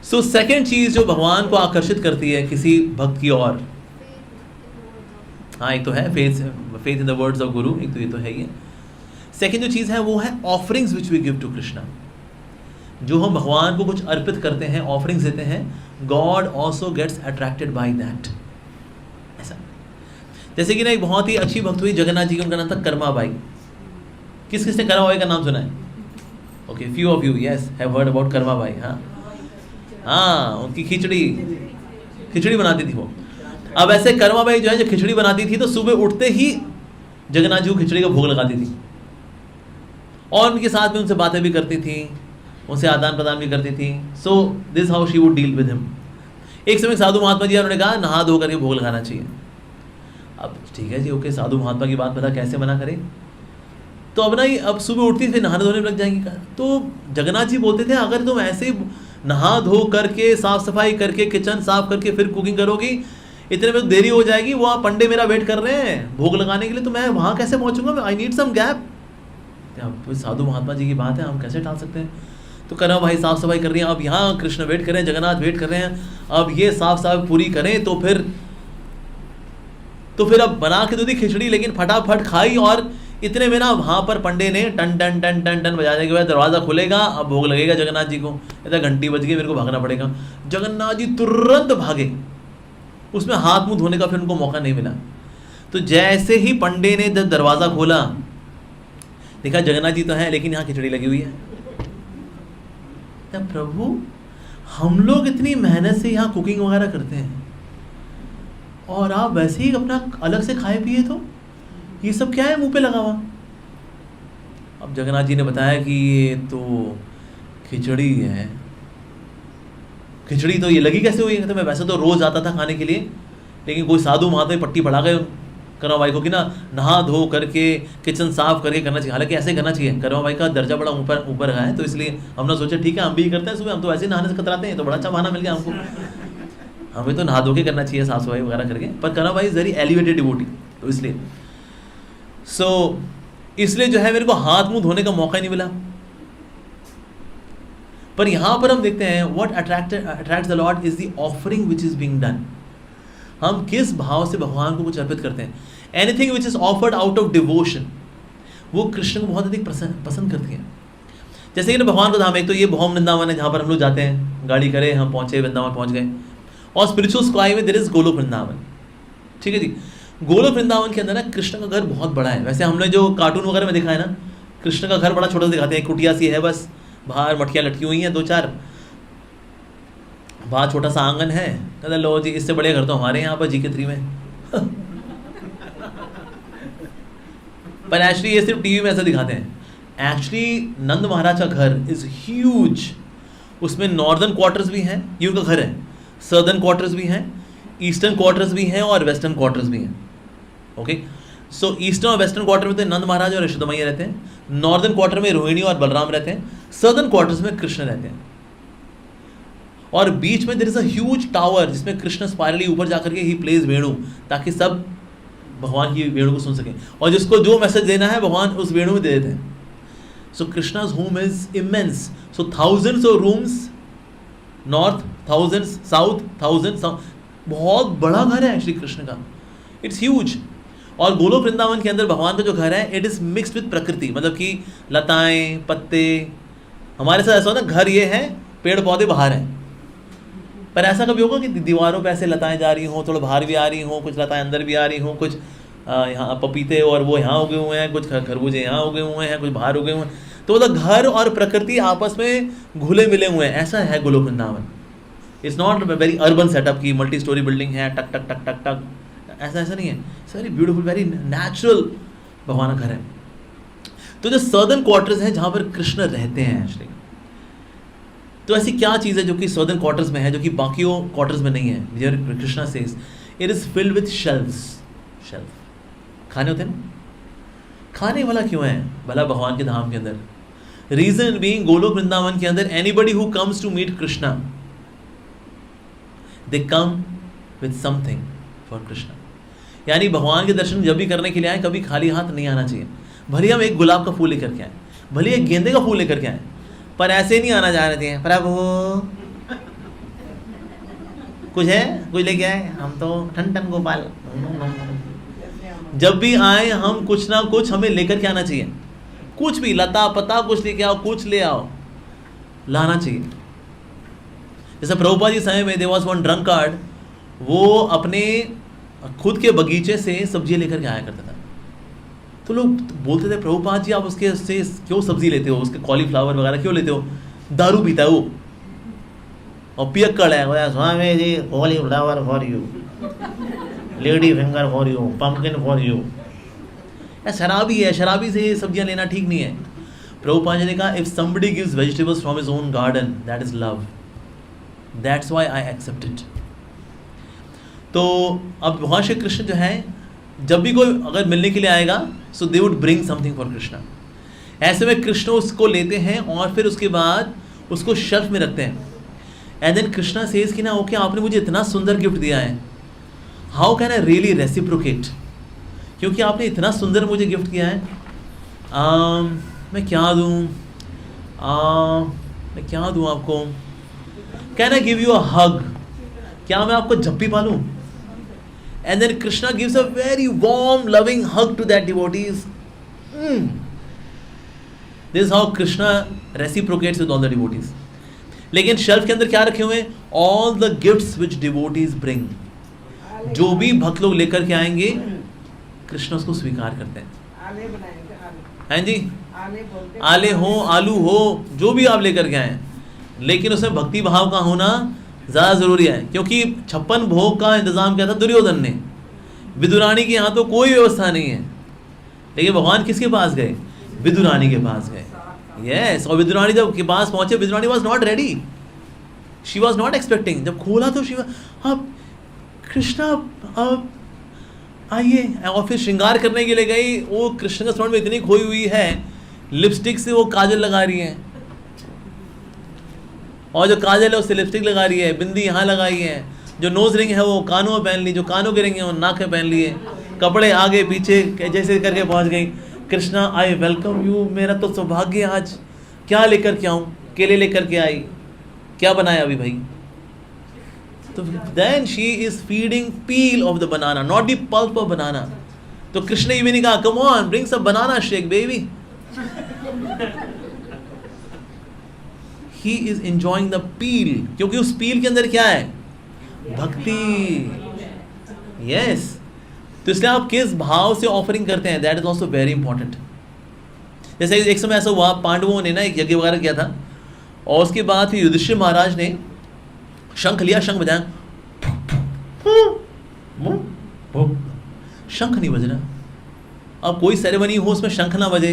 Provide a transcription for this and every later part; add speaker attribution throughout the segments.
Speaker 1: So second चीज जो भगवान को आकर्षित करती है किसी भक्त की ओर, हाँ एक तो है faith in the words of गुरु, एक तो ये तो है ही। सेकेंड जो चीज़ है वो है offerings which we give to Krishna. जो हम भगवान को कुछ अर्पित करते हैं, ऑफरिंग्स देते हैं, God also gets attracted by that. ऐसा जैसे कि ना एक बहुत ही अच्छी भक्त हुई जगन्नाथ जी की, उनका नाम था कर्मा बाई। किस किसने कर्मा बाई का नाम सुना है? Okay, few of you yes have heard about Karma by. हाँ, उनकी खिचड़ी बनाती थी वो। अब ऐसे कर्मा बाई जो है, जो खिचड़ी बनाती थी तो सुबह उठते ही जगन्नाथ जी को खिचड़ी का भोग लगाती थी, और उनके साथ में उनसे बातें भी करती थी, उनसे आदान प्रदान भी करती थी। So this how she would deal with him. एक समय साधु महात्मा जी उन्होंने कहा नहा धो करके भोग लगाना चाहिए। अब ठीक है जी, ओके, साधु महात्मा की बात पता कैसे मना करें। तो अब ना ही अब सुबह उठती फिर नहाने धोने में लग जाएंगी। तो जगन्नाथ जी बोलते थे अगर तुम ऐसे नहा धो करके साफ सफाई करके किचन साफ करके फिर कुकिंग करोगी, इतने में देरी हो जाएगी, वहाँ पंडे मेरा वेट कर रहे हैं भोग लगाने के लिए, तो मैं वहाँ कैसे पहुँचूंगा? I need some gap. साधु महात्मा जी की बात है, हम कैसे टाल सकते हैं? तो करो भाई, साफ सफाई कर रही हैं, अब यहाँ कृष्ण वेट कर रहे हैं, जगन्नाथ वेट कर रहे हैं, अब ये साफ साफ पूरी करें। तो फिर अब बना के तो दी खिचड़ी, लेकिन फटाफट खाई, और इतने में ना वहाँ पर पंडे ने टन टन टन टन टन बजाने के बाद दरवाज़ा खुलेगा, अब भोग लगेगा जगन्नाथ जी को। इतना घंटी बज गई, मेरे को भागना पड़ेगा। जगन्नाथ जी तुरंत भागे, उसमें हाथ मुंह धोने का फिर उनको मौका नहीं मिला। तो जैसे ही पंडे ने जब दरवाज़ा खोला, देखा जगन्नाथ जी तो है लेकिन यहाँ खिचड़ी लगी हुई है। तब प्रभु, हम लोग इतनी मेहनत से यहाँ कुकिंग वगैरह करते हैं और आप वैसे ही अपना अलग से खाए पिए, तो ये सब क्या है मुंह पे लगा हुआ? अब जगन्नाथ जी ने बताया कि ये तो खिचड़ी है। खिचड़ी तो ये लगी कैसे हुई? तो मैं वैसे तो रोज आता था खाने के लिए, लेकिन कोई साधु महात्मा पट्टी पढ़ा गए कर्मा बाई को कि ना नहा धो करके किचन साफ करके करना चाहिए। हालांकि ऐसे करना चाहिए, कर्मा बाई का दर्जा बड़ा ऊपर रहा है, तो इसलिए हमने सोचा ठीक है हम भी करते हैं सुबह, हम तो वैसे ही नहाने से कतराते हैं, तो बड़ा अच्छा बहाना मिल गया हमको, हमें तो नहा धो के करना चाहिए साफ सफाई वगैरह करके। पर Karma by is very elevated devotee, तो इसलिए जो है मेरे को हाथ मुंह धोने का मौका ही नहीं मिला। पर यहां पर हम देखते हैं what attracts the Lord is the offering which is being done. हम किस भाव से भगवान को कुछ अर्पित करते हैं। Anything which is offered out of devotion, वो कृष्ण को बहुत अधिक पसंद करती है। जैसे कि ना भगवान का धाम, एक तो ये भौम वृंदावन है जहाँ पर हम लोग जाते हैं, गाड़ी करें हम पहुँचे वृंदावन पहुँच गए। और स्पिरिचुअल स्काई में देयर इज गोलोक वृंदावन, ठीक है जी। गोलोक वृंदावन के अंदर ना कृष्ण का घर बहुत बड़ा है। वैसे हमने जो कार्टून वगैरह में देखा है ना, कृष्ण का घर बड़ा छोटा दिखाते हैं, कुटिया सी है बस, बाहर मटकियाँ लटकी हुई हैं 2-4, बाहर छोटा सा आंगन है। कहते लो जी, इससे बड़े घर तो हमारे यहाँ पर GK3 में पर एक्चुअली ये सिर्फ टीवी में ऐसा दिखाते हैं। एक्चुअली नंद महाराज का घर इज ह्यूज। उसमें नॉर्दर्न क्वार्टर्स भी हैं, ये उनका घर है, सर्दर्न क्वार्टर्स भी हैं, ईस्टर्न क्वार्टर्स भी हैं और वेस्टर्न क्वार्टर्स भी हैं। ओके, सो ईस्टर्न और वेस्टर्न क्वार्टर में तो नंद महाराज और यशोदा मैया रहते हैं, नॉर्दर्न क्वार्टर में रोहिणी और बलराम रहते हैं, सर्दर्न क्वार्टर्स में कृष्ण रहते हैं। और बीच में there is a huge tower जिसमें कृष्ण स्पाइरली ऊपर जाकर के ही प्लेज वेणु, ताकि सब भगवान की वेणु को सुन सकें, और जिसको जो मैसेज देना है भगवान उस वेणु में दे देते हैं। So Krishna's home is immense. So thousands of rooms, north thousands, south thousands, बहुत बड़ा घर है श्री कृष्ण का, इट्स ह्यूज। और गोलोक वृंदावन के अंदर भगवान का जो घर है इट इज मिक्सड विद प्रकृति, मतलब कि लताएं पत्ते। हमारे साथ ऐसा होता है घर ये है, पेड़ पौधे बाहर हैं, पर ऐसा कभी होगा कि दीवारों पे ऐसे लताएं जा रही हों, थोड़ा बाहर भी आ रही हों, कुछ लताएं अंदर भी आ रही हों, कुछ यहाँ पपीते और वो यहाँ उगे हुए हैं, कुछ खरबूजे यहाँ उगे हुए हैं, कुछ बाहर उगे हुए हैं। तो मतलब घर और प्रकृति आपस में घुले मिले हुए हैं, ऐसा है Golok Vrindavan. It's not very urban setup की मल्टी स्टोरी बिल्डिंग है, टक टक टक टक टक, ऐसा नहीं है। It's very beautiful, very natural भगवान का घर है। तो जो सर्दर्न क्वार्टर्स हैं जहाँ पर कृष्ण रहते हैं एक्चुअली, तो ऐसी क्या चीज़ है जो कि सर्दर्न क्वार्टर्स में है जो कि बाकियों क्वार्टर्स में नहीं है? Dear Krishna says it is filled with shelves. Shelf खाने होते हैं ना, खाने वाला क्यों है भला भगवान के धाम के अंदर? रीजन बीइंग गोलोक वृंदावन के अंदर anybody who comes to meet Krishna they come with something for Krishna. यानी भगवान के दर्शन जब भी करने के लिए आए कभी खाली हाथ नहीं आना चाहिए। भले हम एक गुलाब का फूल लेकर के आए, भले एक गेंदे का फूल लेकर के आए, पर ऐसे नहीं आना चाह रहे थे प्रभु कुछ है, कुछ लेके आए, हम तो ठन ठन गोपाल। जब भी आए हम कुछ ना कुछ हमें लेकर के आना चाहिए, कुछ भी लता पता कुछ लेके आओ, कुछ ले आओ, लाना चाहिए। जैसे प्रभुपाद जी समय में देयर वाज वन ड्रंकार्ड, वो अपने खुद के बगीचे से सब्जियां लेकर के आया करता था। तो लोग बोलते थे प्रभुपाद जी आप उसके से क्यों सब्जी लेते हो, उसके कॉलीफ्लावर वगैरह क्यों लेते हो, दारू पीता है वो और पियक्कड़ है। बोला Swami ji cauliflower for you, lady finger for you, pumpkin for you. शराबी है, शराबी से सब्जियां लेना ठीक नहीं है। प्रभुपाद जी ने कहा if somebody gives vegetables from his own garden that is love, that's why I accept it. तो अब भगवान श्री कृष्ण जो है जब भी कोई अगर मिलने के लिए आएगा so they would bring something for Krishna. ऐसे में कृष्ण उसको लेते हैं और फिर उसके बाद उसको शेल्फ में रखते हैं। एंड देन कृष्णा सेज कि ना ओके आपने मुझे इतना सुंदर गिफ्ट दिया है, how can I really reciprocate, क्योंकि आपने इतना सुंदर मुझे गिफ्ट किया है, मैं क्या दूँ, मैं क्या दूँ आपको, can I give you a hug, क्या मैं आपको झप्पी पालूँ। And then Krishna gives a very warm, loving hug to that devotees. This is how Krishna reciprocates with all the devotees. लेकिन शेल्फ के अंदर क्या रखे हुए हैं, all the gifts which devotees bring. जो भी भक्त लोग लेकर के आएंगे कृष्ण उसको स्वीकार करते हैं। आले बनाएंगे, हैं जी, आले हो, आलू हो, जो भी आप लेकर के आए, लेकिन उसमें भक्ति भाव का होना ज़्यादा ज़रूरी है। क्योंकि 56 भोग का इंतज़ाम किया था दुर्योधन ने, विदुरानी के यहाँ तो कोई व्यवस्था नहीं है, लेकिन भगवान किसके पास गए, विदुरानी के पास गए। यस, और विदुरानी जब के पास पहुँचे, Vidurani was not ready, she was not expecting. जब खोला तो शिवा अब कृष्णा अब आइए, और फिर श्रृंगार करने के लिए गई, वो कृष्ण के स्वर्ण में इतनी खोई हुई है, लिपस्टिक से वो काजल लगा रही है, और जो काजल है उससे लिपस्टिक लगा रही है, बिंदी यहाँ लगाई है, जो नोज रिंग है वो कानों में पहन ली, जो कानों के रिंग है वो नाक में पहन लिए, कपड़े आगे पीछे जैसे करके पहुँच गई। कृष्णा आई वेलकम यू, मेरा तो सौभाग्य, आज क्या लेकर के आऊँ, केले लेकर के आई, क्या बनाया अभी भाई। तो then she is feeding peel of the banana, not the pulp of banana. तो कृष्ण ने भी नहीं कहा come on bring some banana shake baby, he is enjoying the peel, क्योंकि उस पील के अंदर क्या है, भक्ति। यस, तो इसलिए आप किस भाव से ऑफरिंग करते हैं, that is also very important. जैसे एक समय ऐसा हुआ, पांडवों ने ना एक यज्ञ वगैरह किया था, और उसके बाद फिर युधिष्ठिर महाराज ने शंख लिया, शंख बजाया, शंख नहीं बज रहा। अब कोई सेरेमनी हो उसमें शंख ना बजे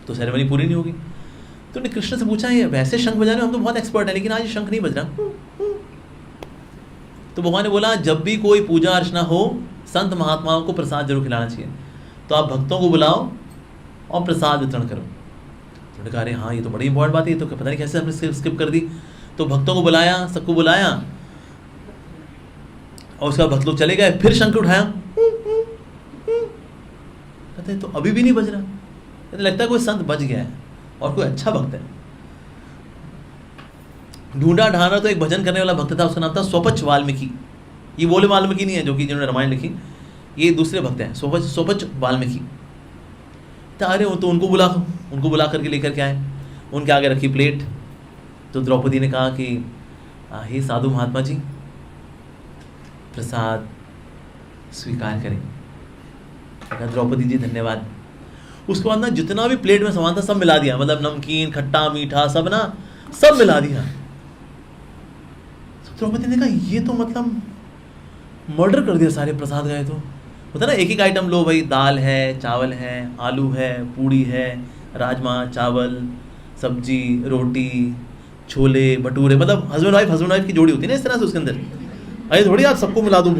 Speaker 1: तो सेरेमनी पूरी नहीं होगी। तो उन्हें कृष्ण से पूछा ये वैसे शंख बजाने में हम तो बहुत एक्सपर्ट है, लेकिन आज शंख नहीं बज रहा। तो भगवान ने बोला जब भी कोई पूजा अर्चना हो संत महात्माओं को प्रसाद जरूर खिलाना चाहिए, तो आप भक्तों को बुलाओ और प्रसाद वितरण करो। उन्होंने कहा अरे हाँ ये तो बड़ी इंपॉर्टेंट बात है, तो पता नहीं कैसे हमने स्किप कर दी। तो भक्तों को बुलाया, सबको बुलाया, और उसका भक्त लोग चले गए, फिर शंख उठाया, कहते तो अभी भी नहीं बज रहा, कहते लगता है कोई संत बज गया है और कोई अच्छा भक्त है। ढूंढा ढांढा तो एक भजन करने वाला भक्त था, उसका नाम था स्वपच वाल्मीकि। ये बोले वाल्मीकि नहीं है जो कि जिन्होंने रामायण लिखी, ये दूसरे भक्त हैं, स्वपच वाल्मीकि। तो अरे वो तो उनको बुला करके लेकर के आए, उनके आगे रखी प्लेट। तो द्रौपदी ने कहा कि हे साधु महात्मा जी प्रसाद स्वीकार करें। कहा द्रौपदी जी धन्यवाद। उसके बाद ना जितना भी प्लेट में सामान था सब मिला दिया, मतलब नमकीन खट्टा मीठा सब ना सब मिला दिया। तो द्रौपदी ने कहा ये तो मतलब मर्डर कर दिया सारे प्रसाद गए। तो होता ना एक एक आइटम लो भाई, दाल है, चावल है, आलू है, पूड़ी है, राजमा चावल, सब्जी, रोटी, छोले भटूरे, मतलब हस्बैंड वाइफ की जोड़ी होती है ना इस तरह से उसके अंदर। अरे थोड़ी आप सबको मिला दो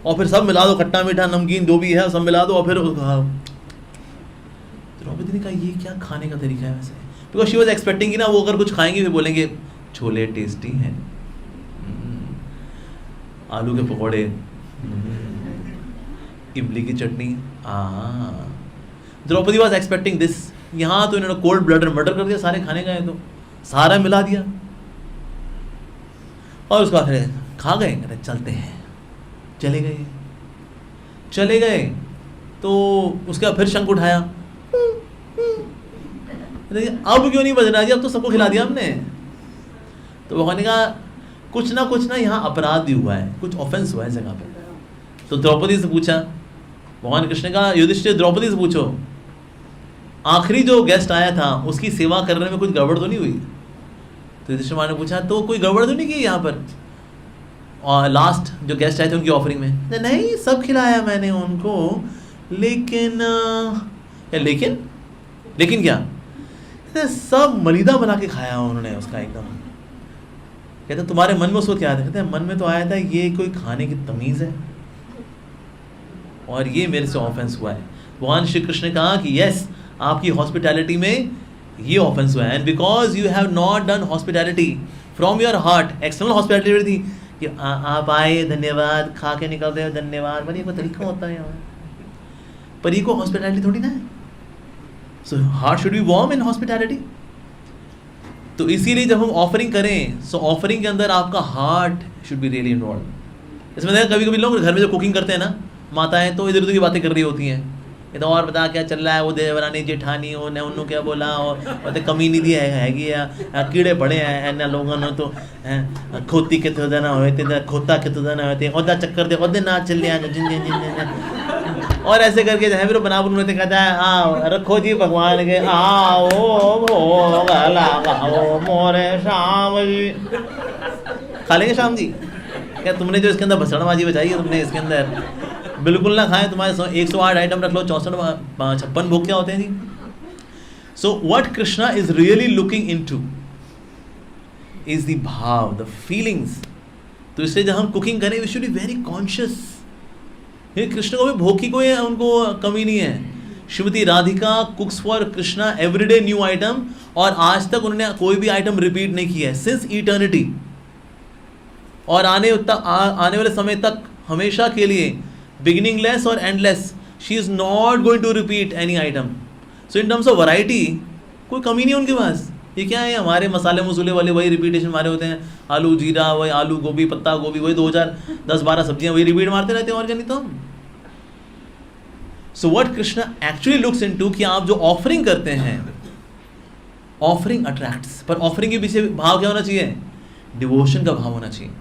Speaker 1: और फिर सब मिला दो, खट्टा मीठा नमकीन जो भी है सब मिला दो और फिर द्रौपदी ने कहा ये क्या खाने का तरीका है वैसे, बिकॉज शी वॉज एक्सपेक्टिंग कि ना वो अगर कुछ खाएंगे फिर बोलेंगे छोले टेस्टी हैं, आलू के पकौड़े, इमली की chutney. Draupadi was expecting this. यहाँ तो इन्होंने कोल्ड ब्लडेड मर्डर कर दिया, सारे खाने गए तो सारा मिला दिया। और उसको आखिर खा गए, कहते चलते हैं, चले गए। तो उसके बाद फिर शंख उठाया, अब क्यों नहीं बज रहा जी, अब तो सबको खिला दिया हमने। तो भगवान ने कहा कुछ ना यहाँ अपराध भी हुआ है, कुछ ऑफेंस हुआ है जगह पे। तो द्रौपदी से पूछा, भगवान कृष्ण ने कहा युधिष्ठिर द्रौपदी से पूछो, आखिरी जो गेस्ट आया था उसकी सेवा करने में कुछ गड़बड़ तो नहीं हुई? तो युधिष्ठिर महाराज ने पूछा तो कोई गड़बड़ तो नहीं की यहाँ पर, और लास्ट जो गेस्ट आए थे उनकी ऑफरिंग में? नहीं, सब खिलाया मैंने उनको, लेकिन लेकिन क्या? सब मलिदा बना के खाया उन्होंने उसका एकदम। कहते तुम्हारे मन में उसको क्या था? कहते मन में तो आया था ये कोई खाने की तमीज़ है, और ये मेरे से ऑफेंस हुआ है। भगवान श्री कृष्ण ने कहा कि यस, आपकी हॉस्पिटैलिटी में ये ऑफेंस हुआ है, and because you have not done hospitality from your heart. External hospitality थी कि आप आए, धन्यवाद, खा के निकल रहे हो, धन्यवाद, पर ये कोई तरीका होता है यहाँ, पर ये को हॉस्पिटैलिटी थोड़ी ना है। So heart should be warm in hospitality. तो इसीलिए जब हम ऑफरिंग करें, सो ऑफरिंग के अंदर आपका heart should be really involve. इसमें देखा कभी कभी लोग घर में जो कुकिंग करते हैं ना, माताएं तो इधर उधर की बातें कर रही होती हैं, ये तो और बता क्या चल रहा है, वो देवरानी जेठानी हो ने उन्होंने क्या बोला, और कमी नहीं दी हैगी या कीड़े पड़े हैं ना लोगों ने, तो खोती के तो देना होते, खोता के तो देना होते, ओदा चक्कर दे ओदे ना चल और ऐसे करके जो है फिर बना बुन में कहता है आओ रखो जी भगवान के, आओ भोग लगाओ मोरे शाम जी, खा लेंगे शाम जी। क्या तुमने जो इसके अंदर भसड़बाजी बचाई है तुमने इसके अंदर, बिल्कुल ना खाएं। तुम्हारे 108 आइटम रख लो, 64 भोग क्या होते हैं जी। So what Krishna is really looking into is the bhav, the feelings. तो इसलिए जब हम कुकिंग करें we should be very conscious. ये कृष्ण को भी भोग की कोई उनको कमी नहीं है। Shrimati Radhika कुक्स for Krishna everyday new item, और आज तक उन्होंने कोई भी आइटम रिपीट नहीं किया है सिंस इटर्निटी, और आने वाले समय तक हमेशा के लिए बिगिनिंगलेस और endless, she is not going to repeat any item. So in terms of variety कोई कमी नहीं है उनके पास। ये क्या है, हमारे मसाले मसूले वाले वही रिपीटेशन मारे होते हैं, आलू जीरा वही, आलू गोभी पत्ता गोभी वही 2010-12 सब्जियां वही रिपीट मारते रहते हैं, और क्या नहीं तो। सो what Krishna actually looks into कि आप जो ऑफरिंग करते हैं, ऑफरिंग अट्रैक्ट्स, पर ऑफरिंग के पीछे भाव क्या होना चाहिए? डिवोशन का भाव होना चाहिए।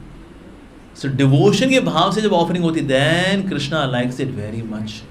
Speaker 1: सो डिवोशन के भाव से जब ऑफरिंग होती है then Krishna likes it very much.